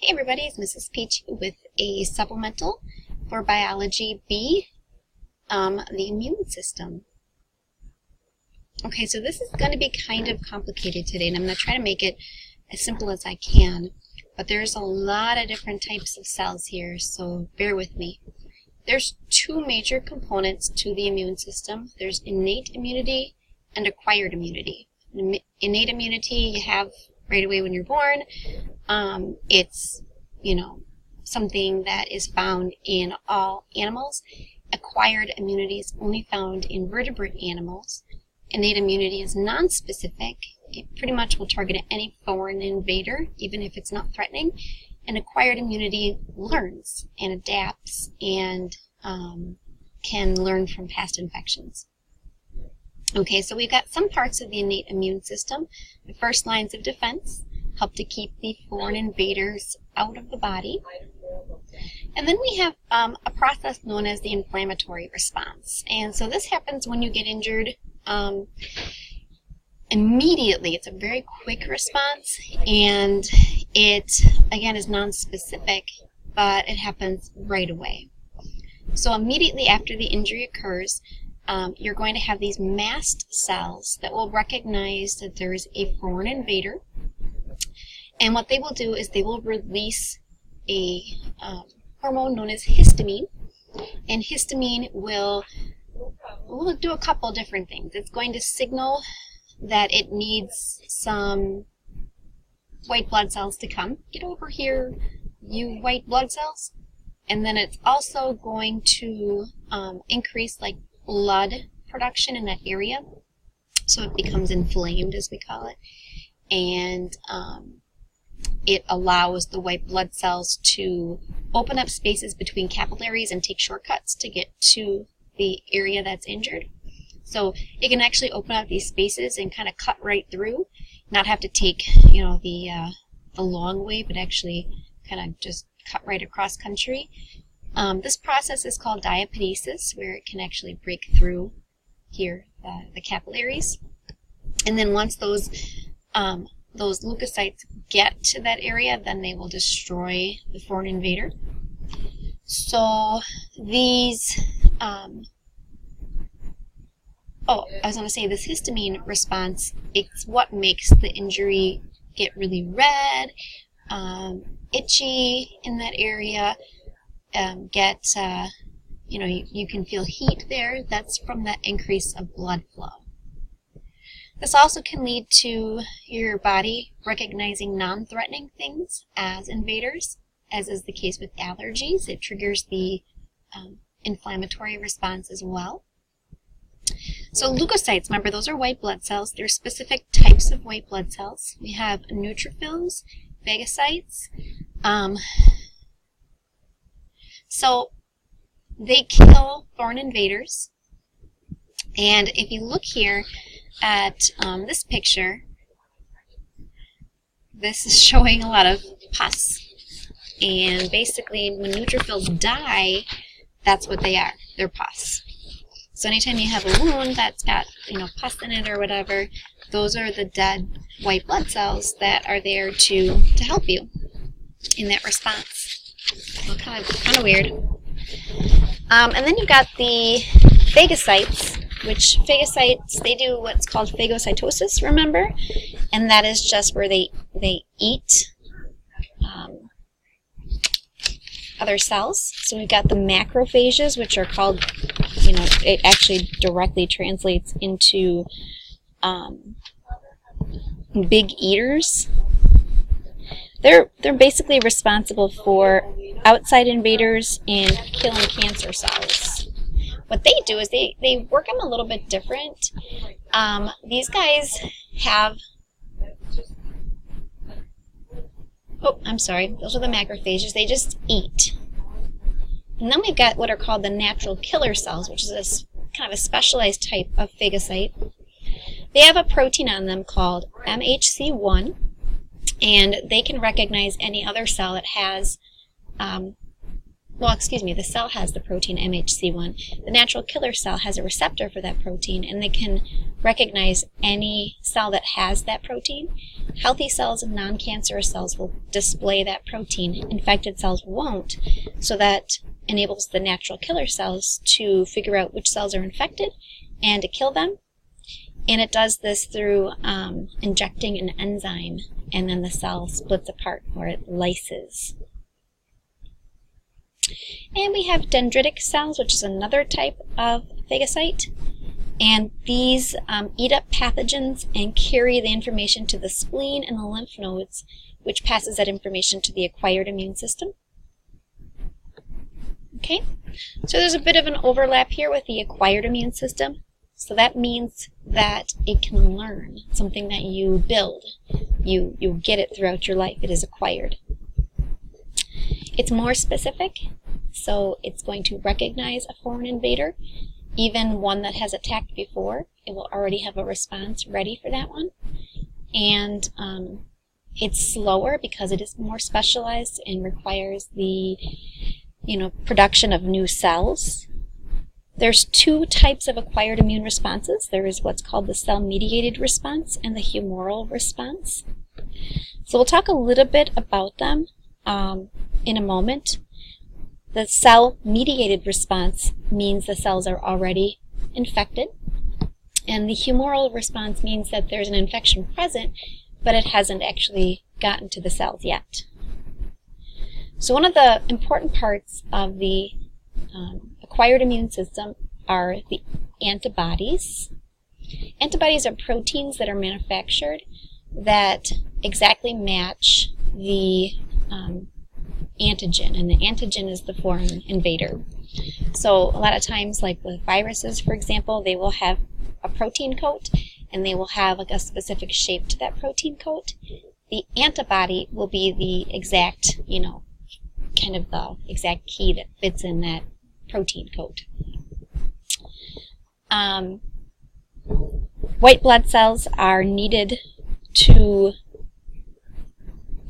Hey everybody, it's Mrs. Peach with a supplemental for Biology B, the immune system. Okay, so this is going to be kind of complicated today, and I'm going to try to make it as simple as I can, but there's a lot of different types of cells here, so bear with me. There's two major components to the immune system. There's innate immunity and acquired immunity. Innate immunity you have right away when you're born. It's, something that is found in all animals. Acquired immunity is only found in vertebrate animals. Innate immunity is non-specific. It pretty much will target any foreign invader, even if it's not threatening. And acquired immunity learns and adapts and can learn from past infections. Okay, so we've got some parts of the innate immune system. The first lines of defense help to keep the foreign invaders out of the body. And then we have a process known as the inflammatory response. And so this happens when you get injured immediately. It's a very quick response, and it, again, is non-specific, but it happens right away. So immediately after the injury occurs, you're going to have these mast cells that will recognize that there is a foreign invader. And what they will do is they will release a hormone known as histamine. And histamine will do a couple different things. It's going to signal that it needs some white blood cells to come. Get over here, you white blood cells. And then it's also going to increase blood production in that area. So it becomes inflamed, as we call it. And it allows the white blood cells to open up spaces between capillaries and take shortcuts to get to the area that's injured. So it can actually open up these spaces and kind of cut right through, not have to take, the long way, but actually kind of just cut right across country. This process is called diapedesis, where it can actually break through here, the capillaries. And then once those leukocytes get to that area, then they will destroy the foreign invader. So these, this histamine response, it's what makes the injury get really red, itchy in that area, you can feel heat there. That's from that increase of blood flow. This also can lead to your body recognizing non-threatening things as invaders, as is the case with allergies. It triggers the inflammatory response as well. So leukocytes, remember, those are white blood cells. There are specific types of white blood cells. We have neutrophils, phagocytes. So they kill foreign invaders. And if you look here at this picture, this is showing a lot of pus. And basically, when neutrophils die, that's what they are. They're pus. So anytime you have a wound that's got, pus in it or whatever, those are the dead white blood cells that are there to help you in that response. So kind of weird. And then you've got the phagocytes, which phagocytes, they do what's called phagocytosis, remember? And that is just where they eat other cells. So we've got the macrophages, which are called, it actually directly translates into big eaters. They're basically responsible for outside invaders and killing cancer cells. What they do is they work them a little bit different. These guys have, those are the macrophages. They just eat. And then we've got what are called the natural killer cells, which is this kind of a specialized type of phagocyte. They have a protein on them called MHC1, and they can recognize any other cell that has well, excuse me, the cell has the protein MHC1. The natural killer cell has a receptor for that protein, and they can recognize any cell that has that protein. Healthy cells and non-cancerous cells will display that protein. Infected cells won't, so that enables the natural killer cells to figure out which cells are infected and to kill them. And it does this through injecting an enzyme, and then the cell splits apart, or it lyses. And we have dendritic cells, which is another type of phagocyte. And these eat up pathogens and carry the information to the spleen and the lymph nodes, which passes that information to the acquired immune system. Okay, so there's a bit of an overlap here with the acquired immune system. So that means that it can learn something that you build. You get it throughout your life. It is acquired. It's more specific, so it's going to recognize a foreign invader, even one that has attacked before. It will already have a response ready for that one. And it's slower because it is more specialized and requires the production of new cells. There's two types of acquired immune responses. There is what's called the cell-mediated response and the humoral response. So we'll talk a little bit about them in a moment. The cell-mediated response means the cells are already infected, and the humoral response means that there's an infection present, but it hasn't actually gotten to the cells yet. So one of the important parts of the acquired immune system are the antibodies. Antibodies are proteins that are manufactured that exactly match the antigen, and the antigen is the foreign invader. So a lot of times, like with viruses, for example, they will have a protein coat, and they will have like a specific shape to that protein coat. The antibody will be the exact, kind of the exact key that fits in that protein coat. White blood cells are needed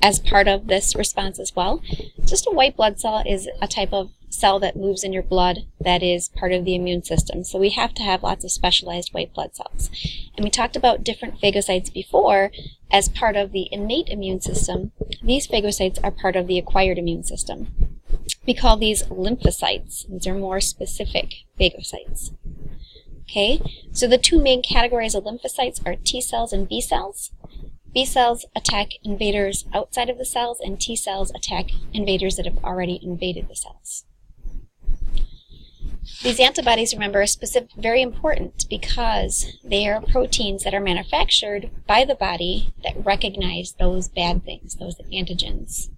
as part of this response as well. Just a white blood cell is a type of cell that moves in your blood that is part of the immune system. So we have to have lots of specialized white blood cells. And we talked about different phagocytes before as part of the innate immune system. These phagocytes are part of the acquired immune system. We call these lymphocytes. These are more specific phagocytes. Okay, so the two main categories of lymphocytes are T cells and B cells. B cells attack invaders outside of the cells, and T cells attack invaders that have already invaded the cells. These antibodies, remember, are very important because they are proteins that are manufactured by the body that recognize those bad things, those antigens.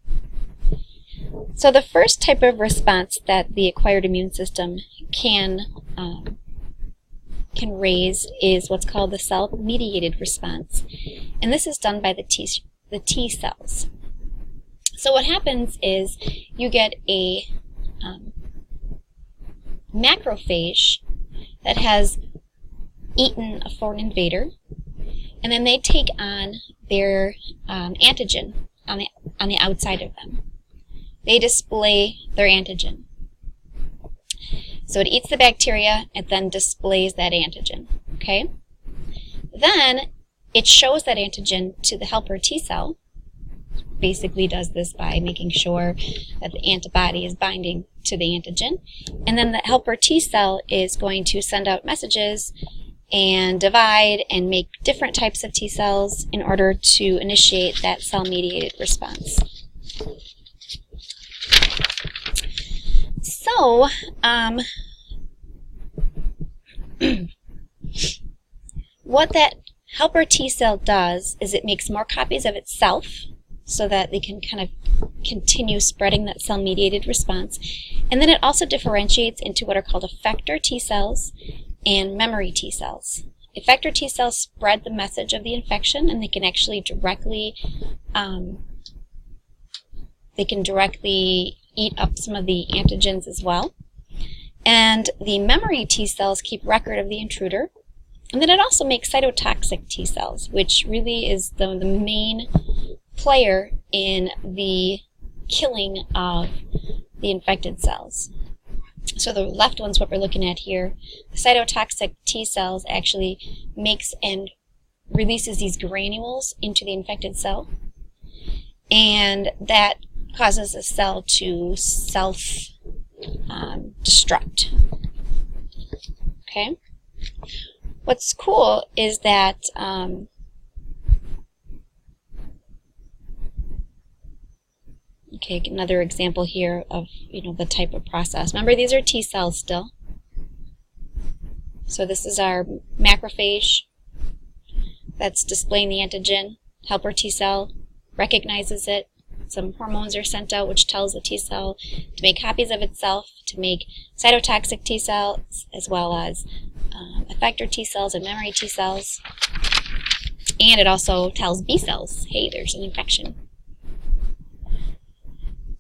So the first type of response that the acquired immune system can raise is what's called the cell-mediated response. And this is done by the T cells. So what happens is you get a macrophage that has eaten a foreign invader, and then they take on their antigen on the outside of them. They display their antigen. So it eats the bacteria, it then displays that antigen, okay? Then it shows that antigen to the helper T cell. Basically does this by making sure that the antibody is binding to the antigen. And then the helper T cell is going to send out messages and divide and make different types of T cells in order to initiate that cell-mediated response. So, what that helper T cell does is it makes more copies of itself so that they can kind of continue spreading that cell-mediated response. And then it also differentiates into what are called effector T cells and memory T cells. Effector T cells spread the message of the infection, and they can actually directly eat up some of the antigens as well. And the memory T cells keep record of the intruder. And then it also makes cytotoxic T cells, which really is the main player in the killing of the infected cells. So the left one's what we're looking at here. The cytotoxic T cells actually makes and releases these granules into the infected cell, and that causes the cell to self-destruct. Okay? What's cool is that okay, another example here of the type of process. Remember, these are T cells still. So this is our macrophage that's displaying the antigen. Helper T cell recognizes it. Some hormones are sent out which tells the T cell to make copies of itself, to make cytotoxic T cells, as well as effector T cells and memory T cells. And it also tells B cells, hey, there's an infection.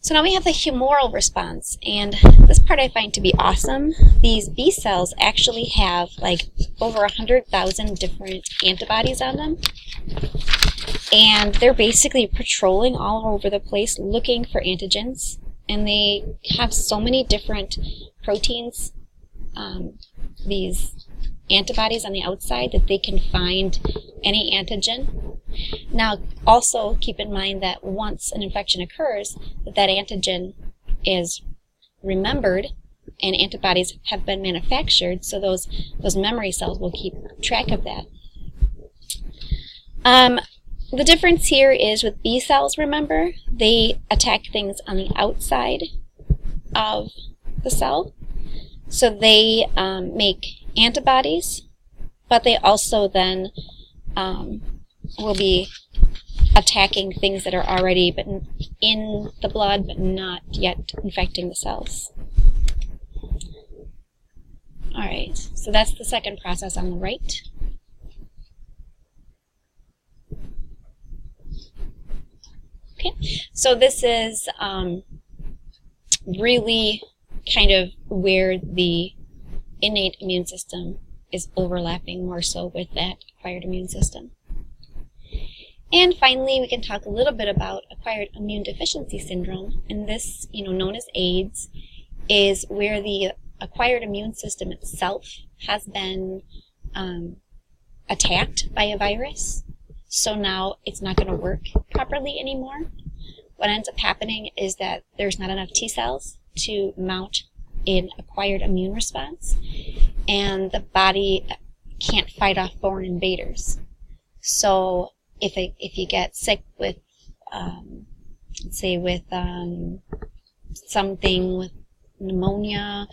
So now we have the humoral response, and this part I find to be awesome. These B cells actually have like over 100,000 different antibodies on them, and they're basically patrolling all over the place looking for antigens, and they have so many different proteins, these antibodies on the outside, that they can find any antigen. Now, also keep in mind that once an infection occurs, that antigen is remembered and antibodies have been manufactured, so those memory cells will keep track of that. The difference here is with B cells, remember, they attack things on the outside of the cell. So they make antibodies, but they also then will be attacking things that are already in the blood but not yet infecting the cells. Alright, so that's the second process on the right. Okay, so this is really kind of where the innate immune system is overlapping more so with that acquired immune system. And finally, we can talk a little bit about acquired immune deficiency syndrome, and this, known as AIDS, is where the acquired immune system itself has been attacked by a virus, so now it's not going to work properly anymore. What ends up happening is that there's not enough T cells to mount an acquired immune response, and the body can't fight off foreign invaders. So if you get sick with, let's say with something with pneumonia,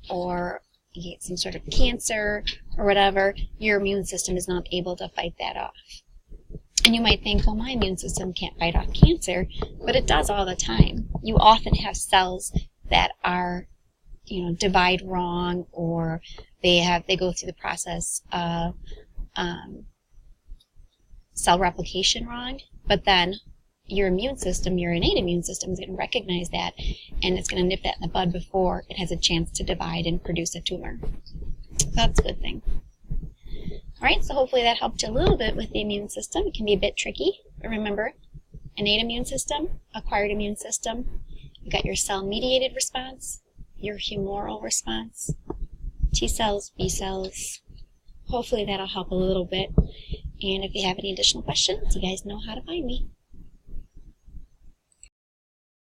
or you get some sort of cancer or whatever, your immune system is not able to fight that off. And you might think, well, my immune system can't fight off cancer, but it does all the time. You often have cells that are, divide wrong, or they go through the process of cell replication wrong, but then your immune system, your innate immune system, is going to recognize that, and it's going to nip that in the bud before it has a chance to divide and produce a tumor. So that's a good thing. Alright, so hopefully that helped you a little bit with the immune system. It can be a bit tricky, but remember, innate immune system, acquired immune system, you've got your cell-mediated response, your humoral response, T cells, B cells. Hopefully that'll help a little bit. And if you have any additional questions, you guys know how to find me.